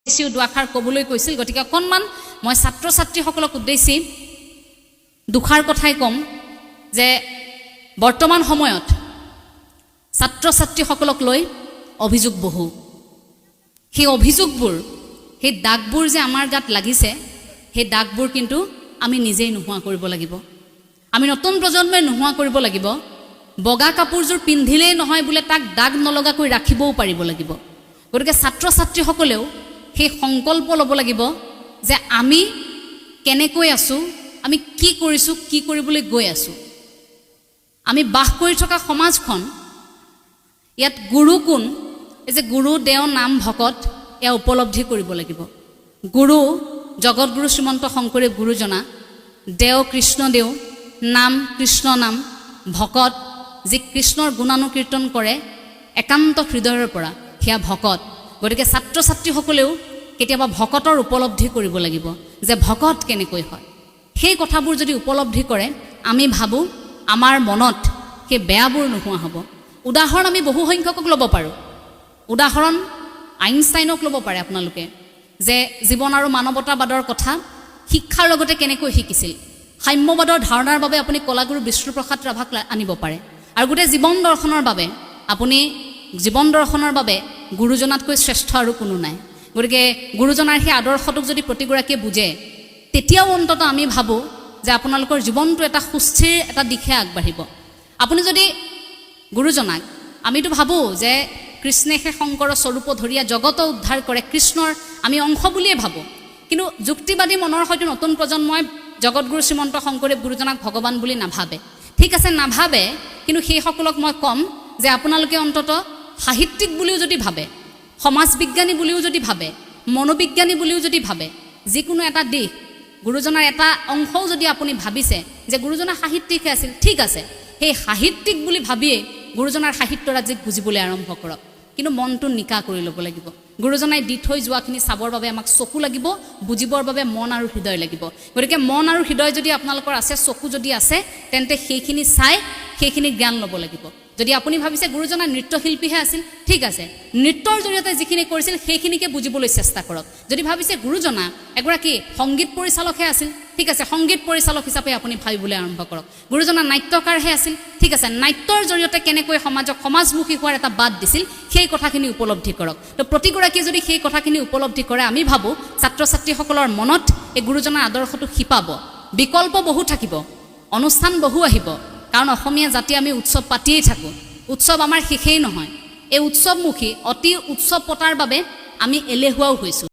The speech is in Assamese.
উদ্দেশ্যি দুআষাৰ ক'বলৈ কৈছিল। গতিকে অকণমান মই ছাত্ৰ ছাত্ৰীসকলক উদ্দেশ্যি দুষাৰ কথাই ক'ম যে বৰ্তমান সময়ত ছাত্ৰ ছাত্ৰীসকলক লৈ অভিযোগ বহু। সেই অভিযোগবোৰ, সেই দাগবোৰ যে আমাৰ গাত লাগিছে, সেই দাগবোৰ কিন্তু আমি নিজেই নোহোৱা কৰিব লাগিব। আমি নতুন প্ৰজন্মই নোহোৱা কৰিব লাগিব। বগা কাপোৰযোৰ পিন্ধিলেই নহয় বোলে তাক দাগ নলগাকৈ ৰাখিবও পাৰিব লাগিব। গতিকে ছাত্ৰ ছাত্ৰীসকলেও সেই সংকল্প ল'ব লাগিব যে আমি কেনেকৈ আছোঁ, আমি কি কৰিছোঁ, কি কৰিবলৈ গৈ আছোঁ। আমি বাস কৰি থকা সমাজখন, ইয়াত গুৰু কোন, এই যে গুৰু দেও নাম ভকত, এয়া উপলব্ধি কৰিব লাগিব। গুৰু জগতগুৰু শ্ৰীমন্ত শংকৰদেৱ গুৰুজনা, দেও কৃষ্ণদেও, নাম কৃষ্ণ নাম, ভকত যি কৃষ্ণৰ গুণানুকীৰ্তন কৰে একান্ত হৃদয়ৰ পৰা, সেয়া ভকত। গতিকে ছাত্ৰ ছাত্ৰীসকলেও কেতিয়াবা ভকতৰ উপলব্ধি কৰিব লাগিব যে ভকত কেনেকৈ হয়। সেই কথাবোৰ যদি উপলব্ধি কৰে, আমি ভাবোঁ আমাৰ মনত সেই বেয়াবোৰ নোহোৱা হ'ব। উদাহৰণ আমি বহু সংখ্যকক ল'ব পাৰোঁ। উদাহৰণ আইনষ্টাইনক ল'ব পাৰে আপোনালোকে, যে জীৱন আৰু মানৱতাবাদৰ কথা শিক্ষাৰ লগতে কেনেকৈ শিকিছিল। সাম্যবাদৰ ধাৰণাৰ বাবে আপুনি কলাগুৰু বিষ্ণুপ্ৰসাদ ৰাভাক আনিব পাৰে। আৰু গোটেই জীৱন দৰ্শনৰ বাবে গুৰুজনাতকৈ শ্ৰেষ্ঠ আৰু কোনো নাই। গতিকে গুৰুজনাৰ সেই আদৰ্শটোক যদি প্ৰতিগৰাকীয়ে বুজে, তেতিয়াও অন্তত আমি ভাবোঁ যে আপোনালোকৰ জীৱনটো এটা সুস্থিৰ এটা দিশে আগবাঢ়িব। আপুনি যদি গুৰুজনাক, আমিতো ভাবোঁ যে কৃষ্ণে সেই শংকৰ স্বৰূপ ধৰিয়া জগত উদ্ধাৰ কৰে, কৃষ্ণৰ আমি অংশ বুলিয়ে ভাবোঁ। কিন্তু যুক্তিবাদী মনৰ হয়তো নতুন প্ৰজন্মই জগতগুৰু শ্ৰীমন্ত শংকৰদেৱ গুৰুজনাক ভগৱান বুলি নাভাবে। ঠিক আছে, নাভাবে, কিন্তু সেইসকলক মই ক'ম যে আপোনালোকে অন্তত সাহিত্যিক বুলিও যদি ভাবে, সমাজ বিজ্ঞানী বুলিও যদি ভাবে, মনোবিজ্ঞানী বুলিও যদি ভাবে, যিকোনো এটা দিশ গুৰুজনাৰ এটা অংশও যদি আপুনি ভাবিছে যে গুৰুজনা সাহিত্যিকহে আছিল, ঠিক আছে, সেই সাহিত্যিক বুলি ভাবিয়ে গুৰুজনাৰ সাহিত্যৰাজিক বুজিবলৈ আৰম্ভ কৰক। কিন্তু মনটো নিকা কৰি ল'ব লাগিব। গুৰুজনাই দি থৈ যোৱাখিনি চাবৰ বাবে আমাক চকু লাগিব, বুজিবৰ বাবে মন আৰু হৃদয় লাগিব। গতিকে মন আৰু হৃদয় যদি আপোনালোকৰ আছে, চকু যদি আছে, তেন্তে সেইখিনি চাই সেইখিনি জ্ঞান ল'ব লাগিব। যদি আপুনি ভাবিছে গুৰুজনা নৃত্যশিল্পীহে আছিল, ঠিক আছে, নৃত্যৰ জৰিয়তে যিখিনি কৰিছিল সেইখিনিকে বুজিবলৈ চেষ্টা কৰক। যদি ভাবিছে গুৰুজনা এগৰাকী সংগীত পৰিচালকহে আছিল, ঠিক আছে, সংগীত পৰিচালক হিচাপে আপুনি ভাবিবলৈ আৰম্ভ কৰক। গুৰুজনা নাট্যকাৰহে আছিল, ঠিক আছে, নাট্যৰ জৰিয়তে কেনেকৈ সমাজক সমাজমুখী হোৱাৰ এটা বাট দিছিল, সেই কথাখিনি উপলব্ধি কৰক। তো প্ৰতিগৰাকীয়ে যদি সেই কথাখিনি উপলব্ধি কৰে, আমি ভাবোঁ ছাত্ৰ ছাত্ৰীসকলৰ মনত এই গুৰুজনাৰ আদৰ্শটো শিপাব। বিকল্প বহু থাকিব, অনুষ্ঠান বহু আহিব, কাৰণ অসমীয়া জাতি আমি উৎসৱ পাতিয়েই থাকোঁ। উৎসৱ আমাৰ শেষেই নহয়। এই উৎসৱমুখী অতি উৎসৱ পতাৰ বাবে আমি এলেহুৱাও হৈছোঁ।